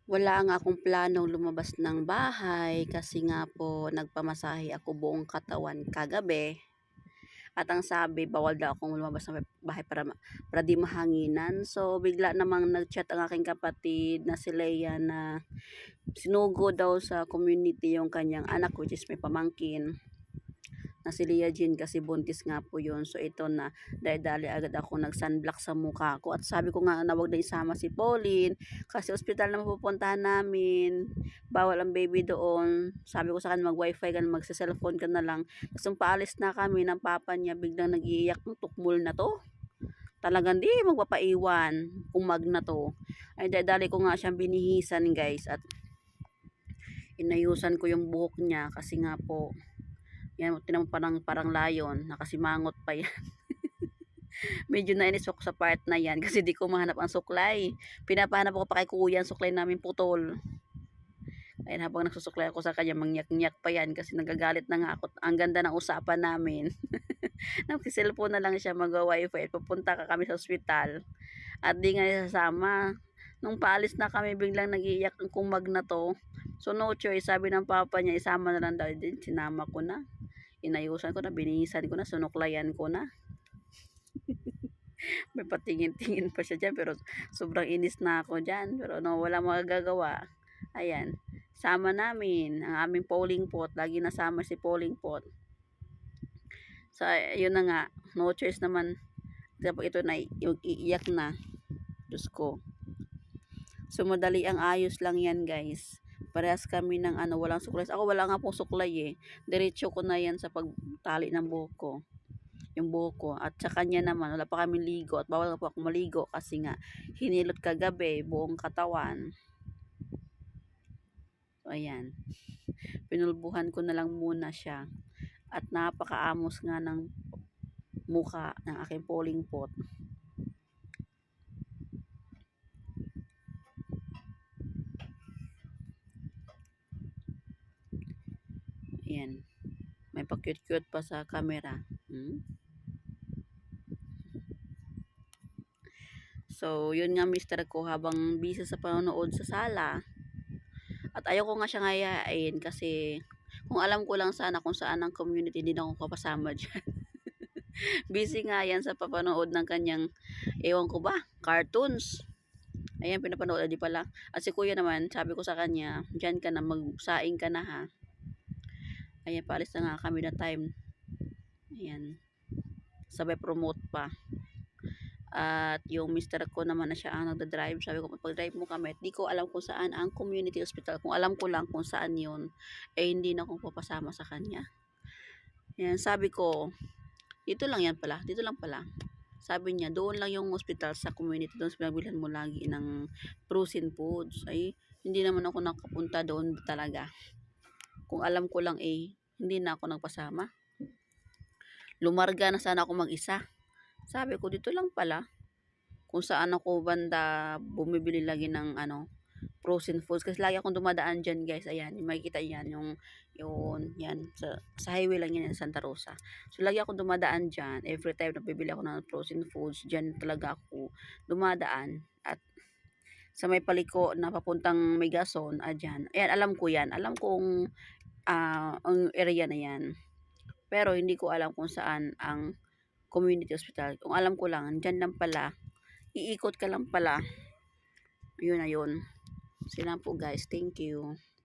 Wala nga akong planong lumabas ng bahay kasi nga po nagpamasahe ako buong katawan kagabi. At ang sabi, bawal daw akong lumabas ng bahay para di mahanginan. So, bigla namang nag-chat ang aking kapatid na si Leia na sinugo daw sa community yung kanyang anak, which is may pamangkin na si Leah Jean kasi buntis nga po yun. So ito na, dali-dali agad ako nag-sunblock sa mukha ko. At sabi ko nga na wag na isama si Pauline kasi ospital na mapupuntahan namin. Bawal ang baby doon. Sabi ko sa kanya mag-wifi ka na, magsa-cellphone ka na lang. Tapos nung paalis na kami ng papa niya, biglang nag-iiyak ng tukmol na to. Talagang di magpapaiwan kung mag na to. Ay dali ko nga siyang binihisan guys at inayusan ko yung buhok niya kasi nga po yan, tinamo parang layon, nakasimangot pa yan. Medyo nainis ako sa part na yan kasi di ko mahanap ang suklay. Pinapahanap ako pa kay kuya ang suklay namin putol. Ayun, habang nagsusuklay ako sa kanya, mangyak-nyak pa yan kasi nagagalit na nga ako. Ang ganda ng usapan namin. Nagsiselfone na lang siya, mag-wifi at pupunta ka kami sa ospital. At di nga sasama. Nung paalis na kami, biglang nag-iiyak ang kumag na to. So no choice, sabi ng papa niya, isama na lang daw din. Sinama ko na. Inayusan ko na, binihisan ko na, sunuklayan ko na. May patingin-tingin pa siya dyan, pero sobrang inis na ako dyan. Pero no, wala magagawa. Ayan, sama namin ang aming polling pot. Lagi nasama si polling pot. So, yun na nga, no choice naman. Kapag ito na, yung iiyak na. Diyos ko. So, madali ang ayos lang yan, guys. Parehas kami ng walang suklay. Ako wala nga pong suklay eh. Diretso ko na yan sa pagtali ng buhok ko. Yung buhok ko. At sa kanya naman, wala pa kami ligo. At bawal na po ako maligo kasi nga, hinilot kagabi, buong katawan. So, ayan. Pinulbuhan ko na lang muna siya. At napakaamos nga ng mukha ng aking polling pot. Ayan. May pa-cute-cute pa sa camera. So, yun nga mister ko habang busy sa panonood sa sala. At ayaw ko nga siya ngayain kasi kung alam ko lang sana kung saan ang community, hindi na ako papasama dyan. Busy nga yan sa papanood ng kanyang, ewan ko ba, cartoons. Ayan, pinapanood, di pala. At si kuya naman, sabi ko sa kanya, dyan ka na, magsaing ka na ha. Ayan, paalis na nga kami na time. Ayan. Sabay promote pa. At yung mister ko naman na siya ang nagda-drive. Sabi ko, pag-drive mo kami. At di ko alam kung saan ang community hospital. Kung alam ko lang kung saan yun, eh hindi na akong papasama sa kanya. Yan, sabi ko, dito lang yan pala. Dito lang pala. Sabi niya, doon lang yung hospital sa community. Doon sa pinagbilhan mo lagi ng frozen foods. Ay, hindi naman ako nakapunta doon talaga. Kung alam ko lang hindi na ako nagpasama. Lumarga na sana ako mag-isa. Sabi ko, dito lang pala. Kung saan ako banda bumibili lagi ng frozen foods. Kasi lagi akong dumadaan dyan guys. Ayan, makikita yan. Yan. Sa highway lang yan, Santa Rosa. So, lagi akong dumadaan dyan. Every time na bibili ako ng frozen foods, dyan talaga ako dumadaan. At sa may paliko na papuntang Megason, dyan. Ayan, alam ko yan. Alam kong ang area na yan. Pero hindi ko alam kung saan ang community hospital. Kung alam ko lang, dyan lang pala. Iikot ka lang pala. Yun na yun. Sila po guys. Thank you.